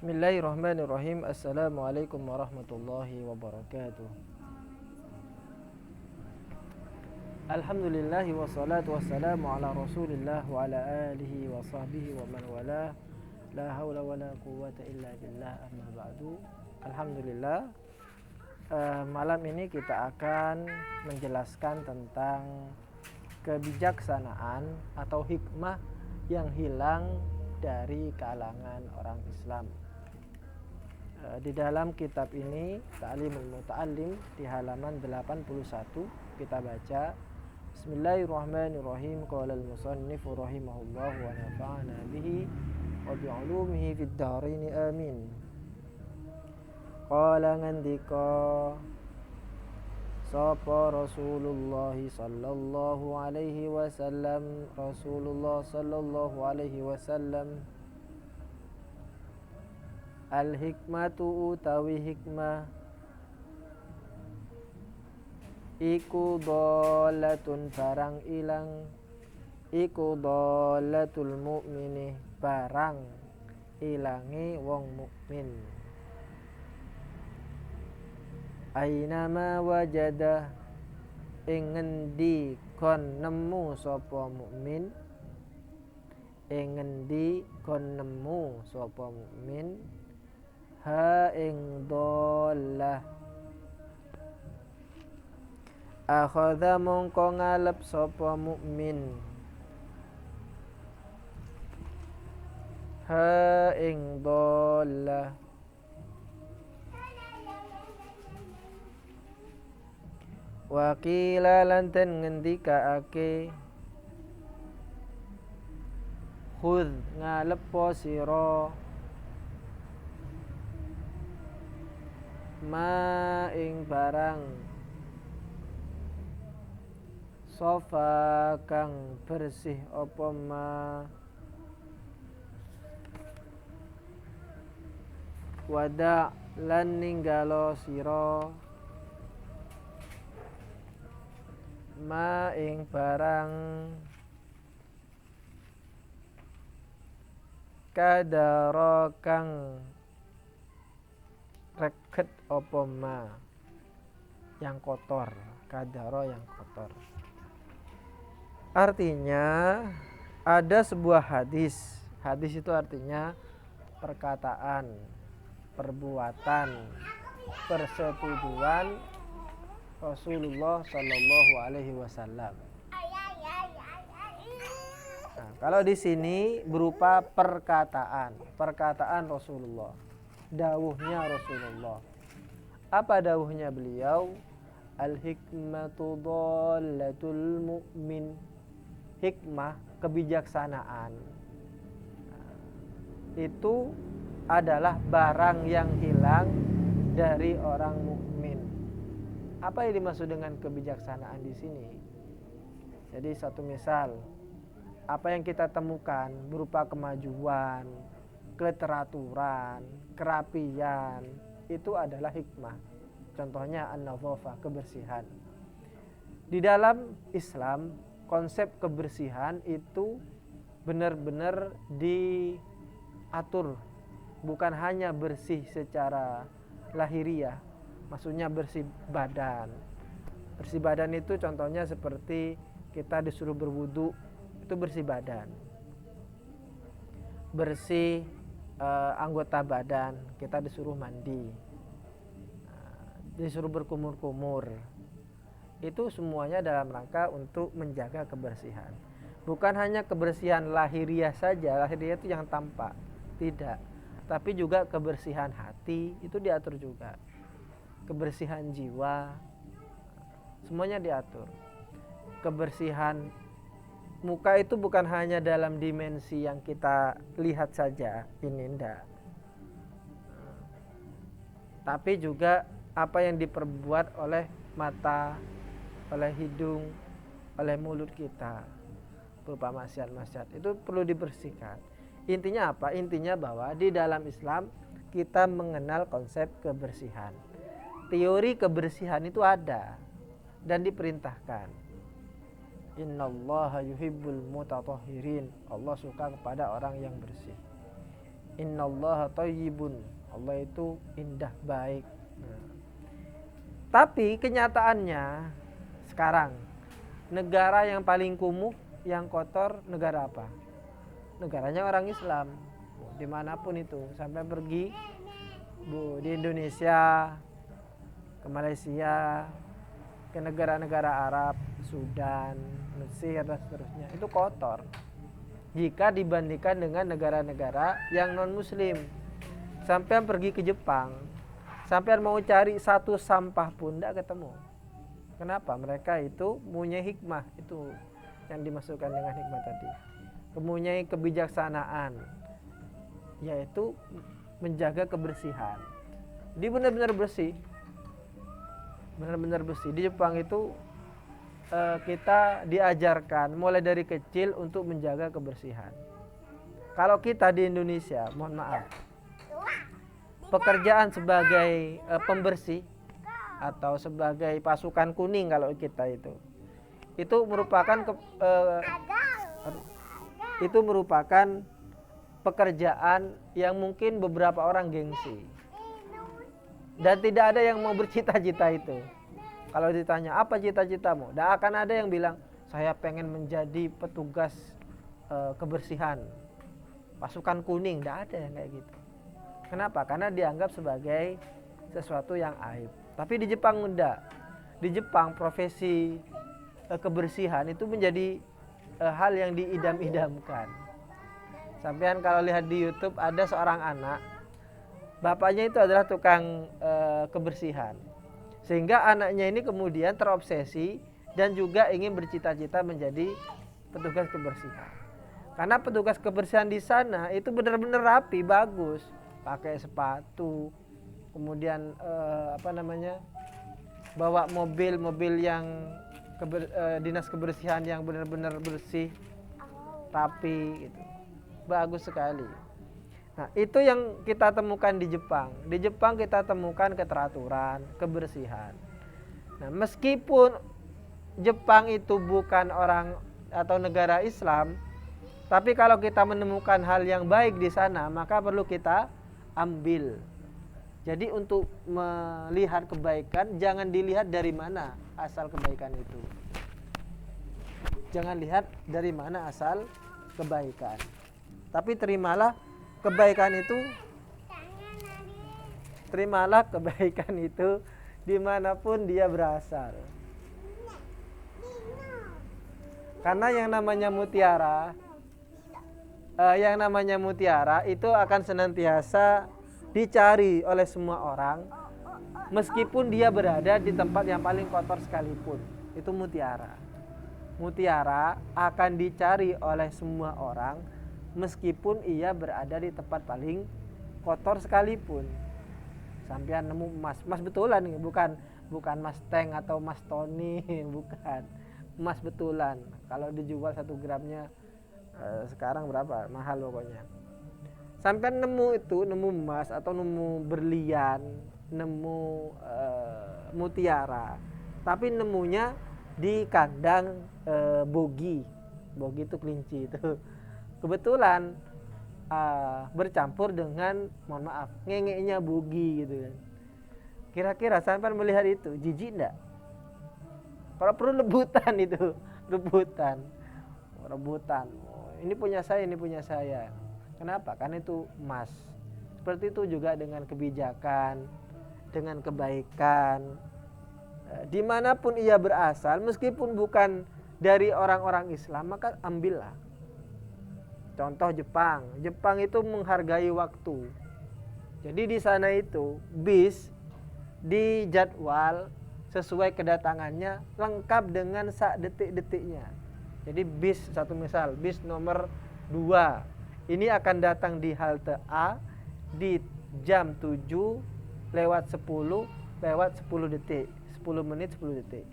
Bismillahirrahmanirrahim. Assalamualaikum warahmatullahi wabarakatuh. Alhamdulillah wassalatu wassalamu ala rasulillah wa ala alihi wa sahbihi wa man wala. La hawla wa la quwwata illa billah, amma ba'du. Alhamdulillah, malam ini kita akan menjelaskan tentang kebijaksanaan atau hikmah yang hilang dari kalangan orang Islam. Di dalam kitab ini Ta'limul Muta'allim di halaman 81 kita baca, Bismillahirrahmanirrahim. Qala al-musannif rahimahullah wa nafa'ana bihi wa bi'ulumihi fid dharain amin. Qala ngandika sapa Rasulullah sallallahu alaihi wasallam, Rasulullah sallallahu alaihi wasallam, al-hikmatu utawi hikmah iku dhalatun barang ilang, iku dhalatul mukmini barang ilangi wong mukmin. Ainama wajada ing ngendi kon nemu sapa mukmin, ing ngendi kon nemu sapa mukmin ha ing dhalah, akhadha mongko ngalep sapa mukmin ha ing dhalah, wakila lanten ngendikaake khudh ngalep sira ma ing barang sofa kang bersih apa ma, wada lan ninggalo sira ma ing barang kadara kang reket apa ma, yang kotor, kadara yang kotor. Artinya ada sebuah hadis. Hadis itu artinya perkataan, perbuatan, persetujuan Rasulullah Sallallahu Alaihi Wasallam. Nah, kalau di sini berupa perkataan Rasulullah, dawuhnya Rasulullah. Apa dawuhnya beliau? Al-hikmatu dhalatul mu'min. Hikmah, kebijaksanaan, itu adalah barang yang hilang dari orang mukmin. Apa yang dimaksud dengan kebijaksanaan di sini? Jadi satu misal, apa yang kita temukan berupa kemajuan, keteraturan, kerapian, itu adalah hikmah. Contohnya an-nadhafah, kebersihan. Di dalam Islam, konsep kebersihan itu benar-benar diatur, bukan hanya bersih secara lahiriah, maksudnya bersih badan. Bersih badan itu contohnya seperti kita disuruh berwudu, itu bersih badan. Bersih anggota badan, kita disuruh mandi, disuruh berkumur-kumur. Itu semuanya dalam rangka untuk menjaga kebersihan. Bukan hanya kebersihan lahiriah saja, lahiriah itu yang tampak, tidak. Tapi juga kebersihan hati itu diatur juga. Kebersihan jiwa, semuanya diatur. Kebersihan muka itu bukan hanya dalam dimensi yang kita lihat saja, ini enggak. Tapi juga apa yang diperbuat oleh mata, oleh hidung, oleh mulut kita, berupa maksiat-maksiat, itu perlu dibersihkan. Intinya apa? Intinya bahwa di dalam Islam kita mengenal konsep kebersihan. Teori kebersihan itu ada dan diperintahkan. Innallaha yuhibbul mutatahhirin. Allah suka kepada orang yang bersih. Innallaha thayyibun. Allah itu indah, baik. Nah, tapi kenyataannya sekarang negara yang paling kumuh, yang kotor, negara apa? Negaranya orang Islam. Dimanapun itu, sampai pergi di Indonesia, ke Malaysia, ke negara-negara Arab, Sudan, Mesir dan seterusnya, itu kotor jika dibandingkan dengan negara-negara yang non muslim. Sampai pergi ke Jepang, sampai mau cari satu sampah pun tidak ketemu. Kenapa? Mereka itu punya hikmah, itu yang dimasukkan dengan hikmah tadi, mempunyai kebijaksanaan, yaitu menjaga kebersihan. Dia benar-benar bersih, benar-benar bersih. Di Jepang itu kita diajarkan mulai dari kecil untuk menjaga kebersihan. Kalau kita di Indonesia, mohon maaf, pekerjaan sebagai pembersih atau sebagai pasukan kuning, kalau kita itu merupakan itu merupakan pekerjaan yang mungkin beberapa orang gengsi dan tidak ada yang mau bercita-cita itu. Kalau ditanya apa cita-citamu, tidak akan ada yang bilang saya pengen menjadi petugas kebersihan pasukan kuning. Tidak ada yang kayak gitu. Kenapa? Karena dianggap sebagai sesuatu yang aib. Tapi di Jepang enggak. Di Jepang profesi kebersihan itu menjadi hal yang diidam-idamkan. Sampean kalau lihat di YouTube ada seorang anak, bapaknya itu adalah tukang kebersihan. Sehingga anaknya ini kemudian terobsesi dan juga ingin bercita-cita menjadi petugas kebersihan. Karena petugas kebersihan di sana itu benar-benar rapi, bagus, pakai sepatu, kemudian bawa mobil yang dinas kebersihan yang benar-benar bersih, rapi, gitu. Bagus sekali. Nah, itu yang kita temukan di Jepang. Di Jepang kita temukan keteraturan, kebersihan. Nah, meskipun Jepang itu bukan orang atau negara Islam, tapi kalau kita menemukan hal yang baik di sana, maka perlu kita ambil. Jadi untuk melihat kebaikan, jangan dilihat dari mana asal kebaikan itu. Jangan lihat dari mana asal kebaikan. Tapi terimalah kebaikan itu dimanapun dia berasal. Karena yang namanya mutiara itu akan senantiasa dicari oleh semua orang, meskipun dia berada di tempat yang paling kotor sekalipun. Itu mutiara. Mutiara akan dicari oleh semua orang, meskipun ia berada di tempat paling kotor sekalipun. Sampean nemu emas betulan nih, bukan Mas Teng atau Mas Tony, bukan. Emas betulan. Kalau dijual 1 gramnya sekarang berapa? Mahal pokoknya. Sampean nemu emas atau nemu berlian, nemu mutiara, tapi nemunya di kandang bogi. Bogi itu kelinci itu. Kebetulan bercampur dengan, mohon maaf, ngengeknya bugi gitu kan. Kira-kira sampai melihat itu jijik enggak? Kalau perlu rebutan itu, rebutan. Oh, ini punya saya. Kenapa? Karena itu emas. Seperti itu juga dengan kebijakan, dengan kebaikan. Dimanapun ia berasal, meskipun bukan dari orang-orang Islam, maka ambillah. Contoh Jepang itu menghargai waktu. Jadi di sana itu bis dijadwal sesuai kedatangannya, lengkap dengan sak detik-detiknya. Jadi bis nomor 2 ini akan datang di halte A di jam 7:10 detik, 10 menit 10 detik.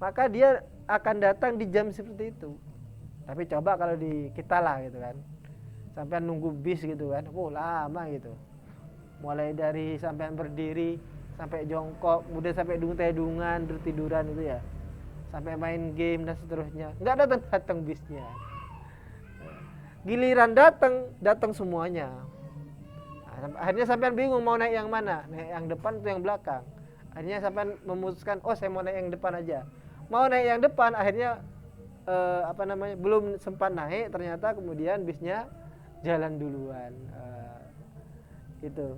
Maka dia akan datang di jam seperti itu. Tapi coba kalau di kita lah gitu kan, sampai nunggu bis gitu kan, lama gitu. Mulai dari sampai berdiri, sampai jongkok, kemudian sampai dung-tedungan, bertiduran itu ya, sampai main game dan seterusnya. Nggak datang bisnya. Giliran datang semuanya. akhirnya sampean bingung mau naik yang mana, naik yang depan atau yang belakang. Akhirnya sampean memutuskan, oh saya mau naik yang depan aja. Mau naik yang depan, akhirnya belum sempat naik, ternyata kemudian bisnya jalan duluan. Itu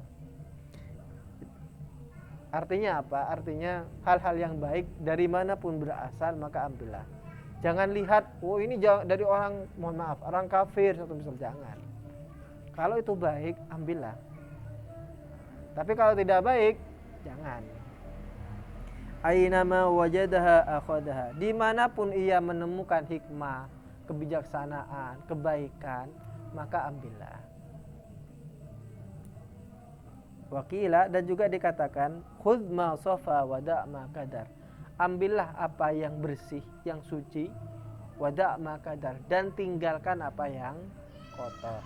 artinya apa? Artinya hal-hal yang baik dari manapun berasal maka ambillah. Jangan lihat, oh ini dari orang, mohon maaf, orang kafir atau misal, jangan. Kalau itu baik, ambillah. Tapi kalau tidak baik, jangan. Ainama wajadaha akhadaha. Dimanapun ia menemukan hikmah, kebijaksanaan, kebaikan, maka ambillah. Wakila, dan juga dikatakan khudh ma safa wada' ma qadar. Ambillah apa yang bersih, yang suci, wada' ma qadar, dan tinggalkan apa yang kotor.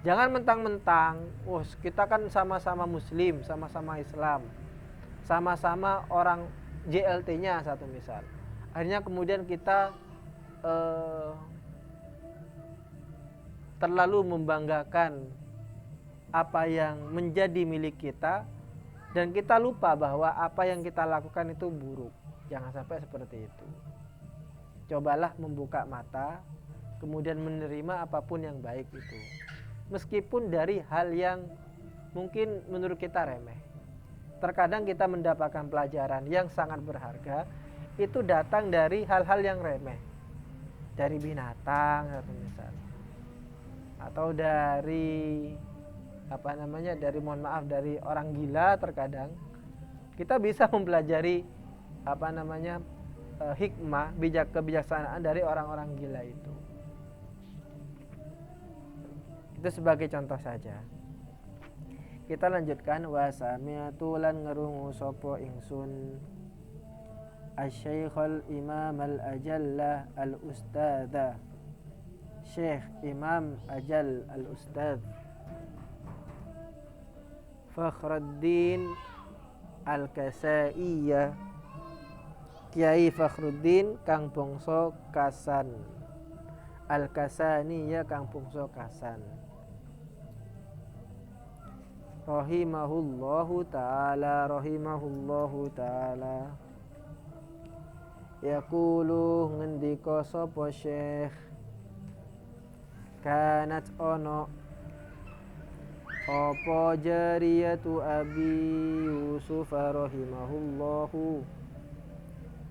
Jangan mentang-mentang, kita kan sama-sama muslim, sama-sama Islam, sama-sama orang JLT-nya satu misal. Akhirnya kemudian kita terlalu membanggakan apa yang menjadi milik kita, dan kita lupa bahwa apa yang kita lakukan itu buruk. Jangan sampai seperti itu. Cobalah membuka mata, kemudian menerima apapun yang baik itu, meskipun dari hal yang mungkin menurut kita remeh. Terkadang kita mendapatkan pelajaran yang sangat berharga itu datang dari hal-hal yang remeh, dari binatang atau misal, atau dari dari orang gila. Terkadang kita bisa mempelajari hikmah, kebijaksanaan dari orang-orang gila itu. Itu sebagai contoh saja. Kita lanjutkan, wa sami'tu lan ngerungu sapa ingsun asy-syaikhul imam al-ajalla al-ustadz, Syekh Imam Ajal al-Ustadz Fakhruddin Al-Kasaiyah, Kiai Fakhruddin kang bangsa Kasan, Al-Kasaniyah kang bangsa Kasan, rahimahullahu ta'ala. Yaqulu, ngendika sapa Syekh, kanat ono apa jariyatu Abi Yusuf rahimahullahu,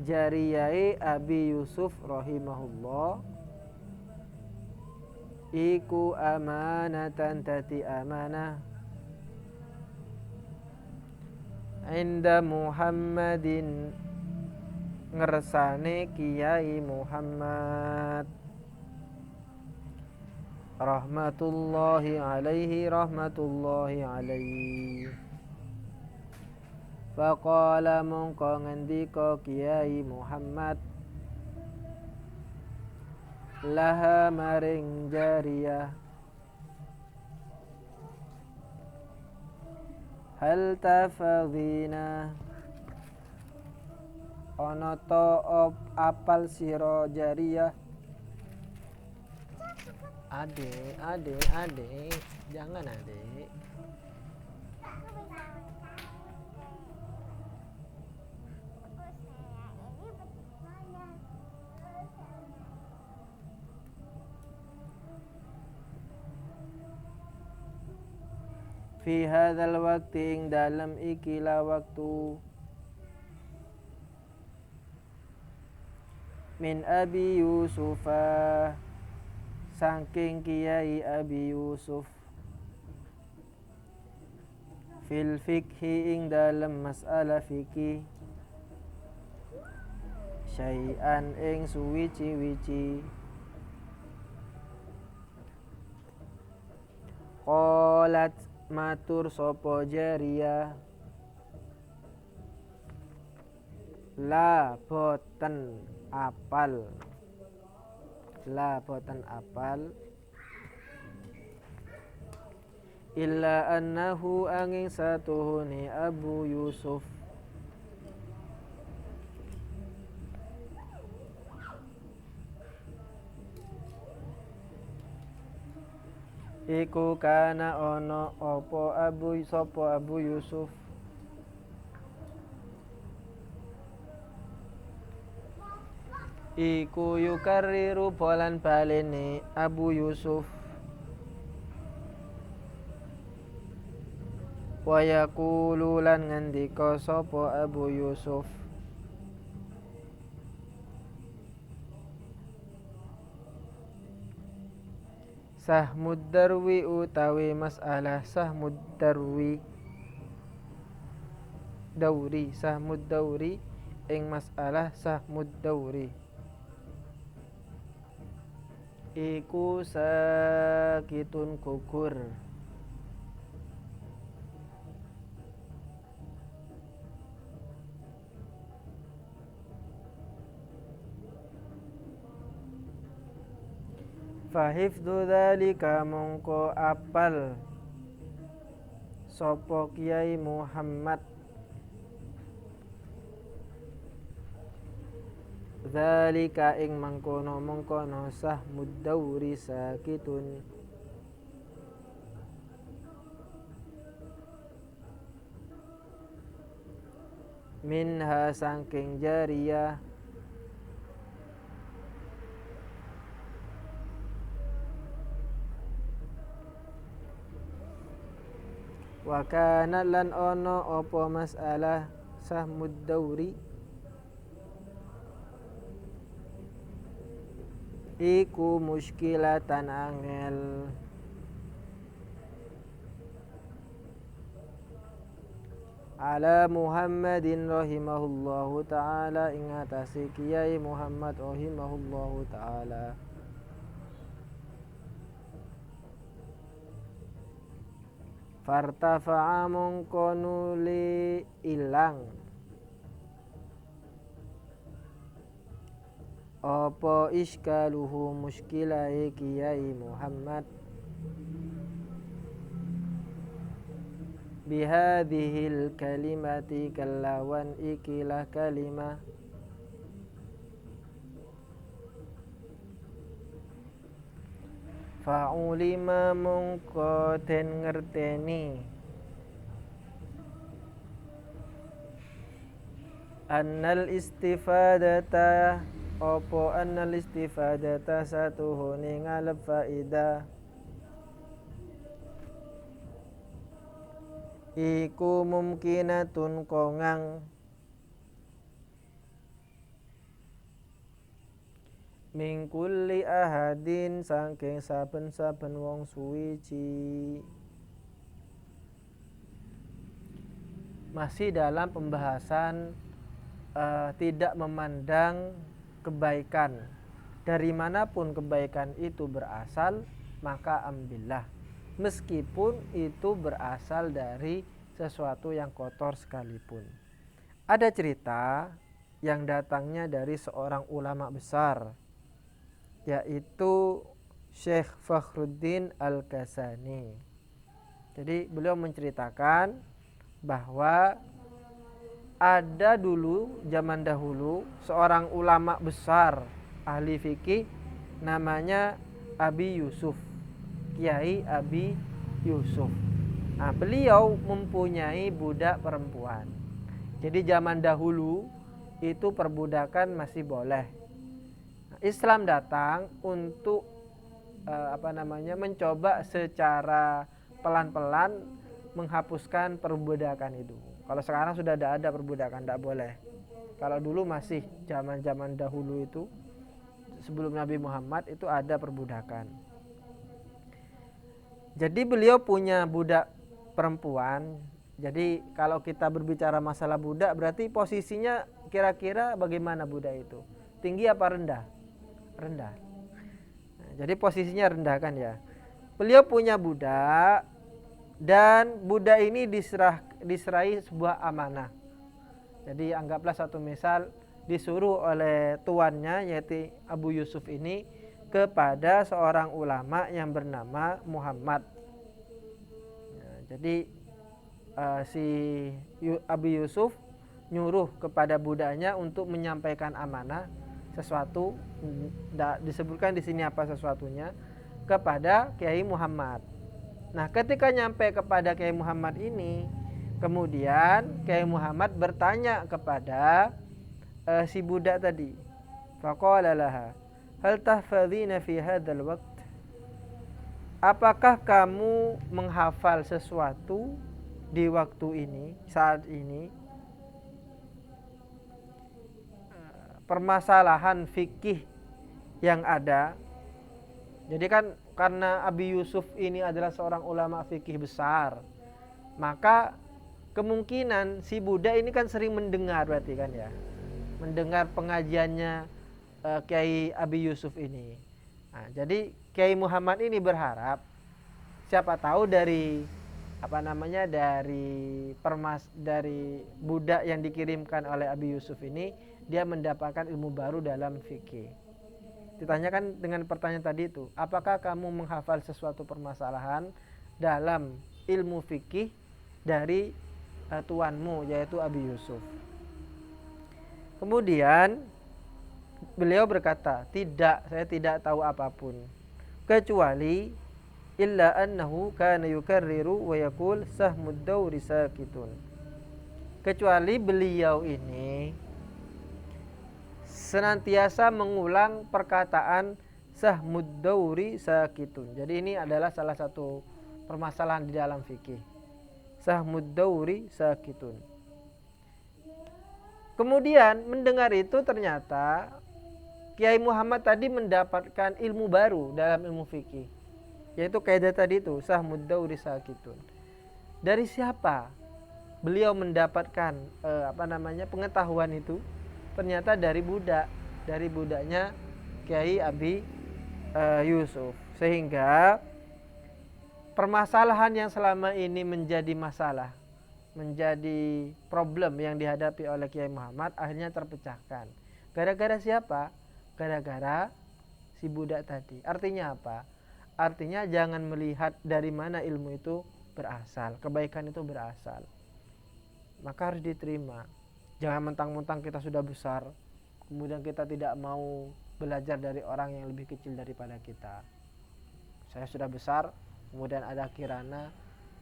jariyai Abi Yusuf rahimahullah iku amanatan, tati amanah, inda Muhammadin ngersane Kiai Muhammad rahmatullahi alaihi. Faqala, mongko ngendika Kiai Muhammad, laha maring jariyah, hal tafadhina, ana ta apal sira jariyah. Adek, jangan adek. Fi hadzal waqti, ing dalam ikilah waktu, min Abi Yusufa, saking Kiai Abi Yusuf, fil fikhi, ing dalam masalah fikih, syai'an ing suwici-wici. Qalat, matur sapa jariyah, la boten apal, illa annahu angin satuhuni Abu Yusuf Iku kana ono opo Abu Yusuf iku yukarriru bolan balene Abu Yusuf wa yaqulu lan ngendika sapa Abu Yusuf Sahmud Darwi utawi masalah Sahmud Dauri ing masalah Sahmud Dauri iku sakitun gugur Fahifdzu dzalika mongko apal sapa Kiai Muhammad dzalika ing mangkono Sahmud Dauri sakitun minha sangking jariyah wa kana lan ono apa masalah Sahmud Dauri iku muskilatan angel ala Muhammadin rahimahullahu ta'ala ing atase Kiai Muhammad rahimahullahu ta'ala fartafa'a mongko nuli ilang apa iskaluhu muskilahe Kiai Muhammad bihadhil kalimati kalawan ikilah kalimah fa'ulima mongko den ngerteni annal istifadata opo annal istifadata satuhune ngalep faidah iku mumkinatun kongang min kulli ahadin saking saben-saben wong suwiji. Masih dalam pembahasan tidak memandang kebaikan. Dari manapun kebaikan itu berasal, maka ambillah. Meskipun itu berasal dari sesuatu yang kotor sekalipun. Ada cerita yang datangnya dari seorang ulama besar, yaitu Syekh Fakhruddin Al-Ghazani. Jadi beliau menceritakan bahwa ada dulu zaman dahulu seorang ulama besar ahli fikih namanya Abi Yusuf, Kiai Abi Yusuf. Nah, beliau mempunyai budak perempuan. Jadi zaman dahulu itu perbudakan masih boleh. Islam datang untuk mencoba secara pelan-pelan menghapuskan perbudakan itu. Kalau sekarang sudah ada perbudakan, tidak boleh. Kalau dulu masih zaman-zaman dahulu itu sebelum Nabi Muhammad itu ada perbudakan. Jadi beliau punya budak perempuan. Jadi kalau kita berbicara masalah budak berarti posisinya kira-kira bagaimana budak itu? Tinggi apa rendah? Rendah. Nah, jadi posisinya rendah kan ya. Beliau punya budak dan budak ini diserahi sebuah amanah. Jadi anggaplah satu misal disuruh oleh tuannya yaitu Abu Yusuf ini kepada seorang ulama yang bernama Muhammad. Nah, jadi si Abu Yusuf nyuruh kepada budaknya untuk menyampaikan amanah sesuatu, disebutkan di sini apa sesuatunya, kepada Kiai Muhammad. Nah, ketika nyampe kepada Kiai Muhammad ini, kemudian Kiai Muhammad bertanya kepada si budak tadi. Faqala laha, hal tahfadzina fi hadzal waqt? Apakah kamu menghafal sesuatu di waktu ini, saat ini? Permasalahan fikih yang ada. Jadi kan karena Abi Yusuf ini adalah seorang ulama fikih besar, maka kemungkinan si budak ini kan sering mendengar, berarti kan ya, mendengar pengajiannya Kiai Abi Yusuf ini. Nah, jadi Kiai Muhammad ini berharap siapa tahu dari dari budak yang dikirimkan oleh Abi Yusuf ini, dia mendapatkan ilmu baru dalam fikih. Ditanyakan dengan pertanyaan tadi itu, apakah kamu menghafal sesuatu permasalahan dalam ilmu fikih dari tuanmu, yaitu Abi Yusuf? Kemudian beliau berkata, tidak, saya tidak tahu apapun kecuali illa annahu kana yukarriru wa yaqul sahmud dawri sakitun. Kecuali beliau ini senantiasa mengulang perkataan sahmud dawri sakitun. Jadi ini adalah salah satu permasalahan di dalam fikih. Sahmud dawri sakitun. Kemudian mendengar itu ternyata Kiai Muhammad tadi mendapatkan ilmu baru dalam ilmu fikih, yaitu kaidah tadi itu, sahmud dawri sakitun. Dari siapa beliau mendapatkan pengetahuan itu? Ternyata dari budaknya Kiai Abi Yusuf. Sehingga permasalahan yang selama ini menjadi masalah, menjadi problem yang dihadapi oleh Kiai Muhammad akhirnya terpecahkan. Gara-gara siapa? Gara-gara si budak tadi. Artinya apa? Artinya jangan melihat dari mana ilmu itu berasal, kebaikan itu berasal, maka harus diterima. Jangan mentang-mentang kita sudah besar, kemudian kita tidak mau belajar dari orang yang lebih kecil daripada kita. Saya sudah besar, kemudian ada Kirana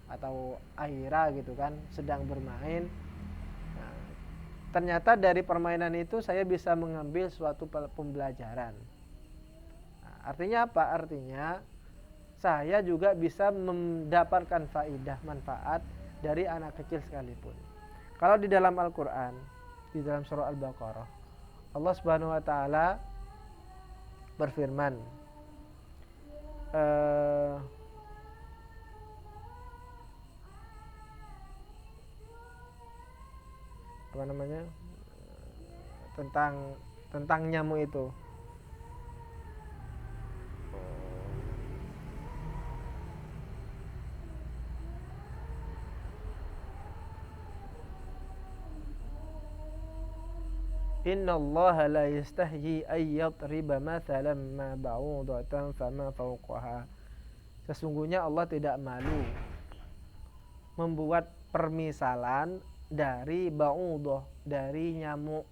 atau Aira gitu kan, sedang bermain. Nah, ternyata dari permainan itu saya bisa mengambil suatu pembelajaran. Nah, artinya apa? Artinya saya juga bisa mendapatkan faidah, manfaat dari anak kecil sekalipun. Kalau di dalam Al-Quran, di dalam surah Al-Baqarah, Allah Subhanahu wa Ta'ala berfirman, tentang nyamuk itu. Innallaha la yastahyi ay yadriba mathalan ma ba'udatan fama fawqaha. Sesungguhnya Allah tidak malu membuat permisalan dari ba'udah, dari nyamuk.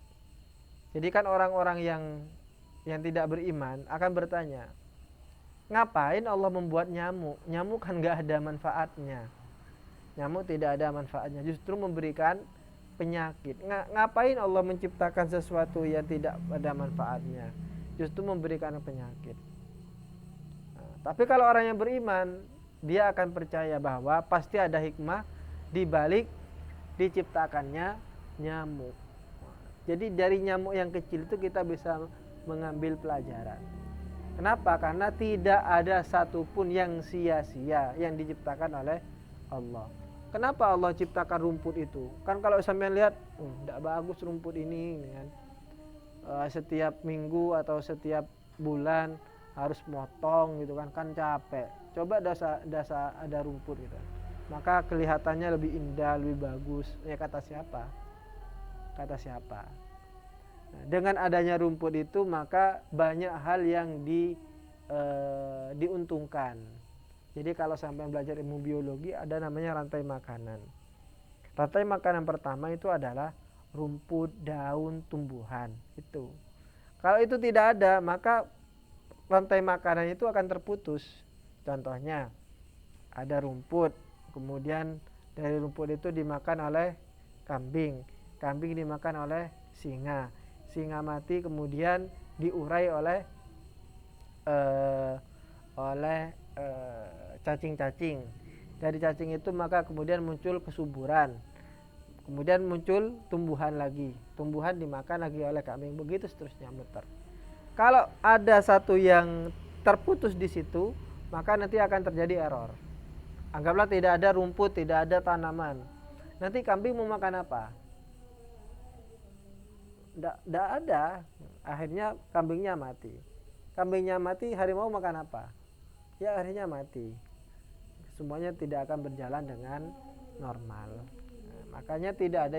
Jadi kan orang-orang yang tidak beriman akan bertanya, ngapain Allah membuat nyamuk? Nyamuk kan gak ada manfaatnya. Nyamuk tidak ada manfaatnya, justru memberikan penyakit. Ngapain Allah menciptakan sesuatu yang tidak ada manfaatnya, justru memberikan penyakit. Nah, tapi kalau orang yang beriman, dia akan percaya bahwa pasti ada hikmah di balik diciptakannya nyamuk. Jadi dari nyamuk yang kecil itu kita bisa mengambil pelajaran. Kenapa? Karena tidak ada satupun yang sia-sia yang diciptakan oleh Allah. Kenapa Allah ciptakan rumput itu? Kan kalau sampean lihat, tidak bagus rumput ini kan. Setiap minggu atau setiap bulan harus motong gitu kan capek. Coba dasa ada rumput gitu. Maka kelihatannya lebih indah, lebih bagus. Ya kata siapa? Kata siapa? Nah, dengan adanya rumput itu maka banyak hal yang diuntungkan. Jadi kalau sampai belajar ilmu biologi ada namanya rantai makanan. Rantai makanan pertama itu adalah rumput, daun, tumbuhan. Itu. Kalau itu tidak ada, maka rantai makanan itu akan terputus. Contohnya ada rumput, kemudian dari rumput itu dimakan oleh kambing, kambing dimakan oleh singa, singa mati kemudian diurai oleh cacing-cacing. Dari cacing itu maka kemudian muncul kesuburan, kemudian muncul tumbuhan lagi, tumbuhan dimakan lagi oleh kambing, begitu seterusnya muter. Kalau ada satu yang terputus di situ, maka nanti akan terjadi error. Anggaplah tidak ada rumput, tidak ada tanaman. Nanti kambing mau makan apa? Tidak ada. Akhirnya kambingnya mati. Kambingnya mati, harimau makan apa? Ya akhirnya mati. Semuanya tidak akan berjalan dengan normal. Makanya tidak ada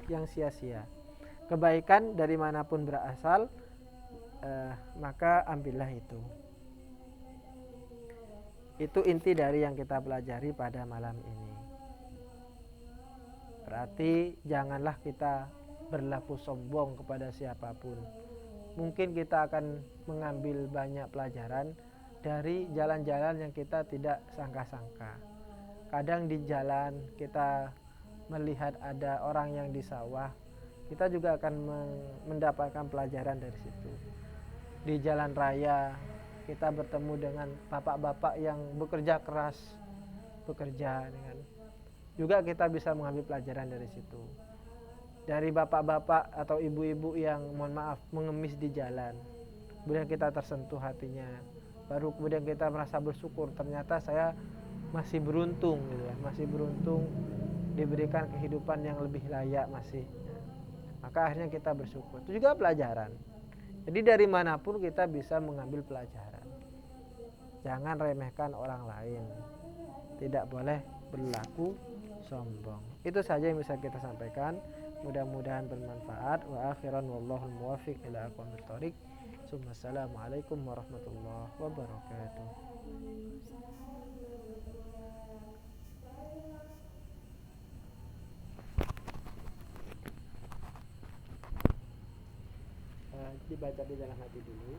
yang sia-sia. Kebaikan dari manapun berasal, maka ambillah itu. Itu inti dari yang kita pelajari pada malam ini. Berarti janganlah kita berlaku sombong kepada siapapun. Mungkin kita akan mengambil banyak pelajaran dari jalan-jalan yang kita tidak sangka-sangka. Kadang di jalan kita melihat ada orang yang di sawah, kita juga akan mendapatkan pelajaran dari situ. Di jalan raya kita bertemu dengan bapak-bapak yang bekerja keras, bekerja dengan, juga kita bisa mengambil pelajaran dari situ. Dari bapak-bapak atau ibu-ibu yang mohon maaf mengemis di jalan, kemudian kita tersentuh hatinya, baru kemudian kita merasa bersyukur, ternyata saya masih beruntung gitu ya, masih beruntung diberikan kehidupan yang lebih layak masih. Maka akhirnya kita bersyukur. Itu juga pelajaran. Jadi dari manapun kita bisa mengambil pelajaran. Jangan remehkan orang lain. Tidak boleh berlaku sombong. Itu saja yang bisa kita sampaikan. Mudah-mudahan bermanfaat. Wa akhiran wallahul muwaffiq ila aqwamit thoriq. Assalamualaikum warahmatullahi wabarakatuh. Dibaca di dalam hati dulu.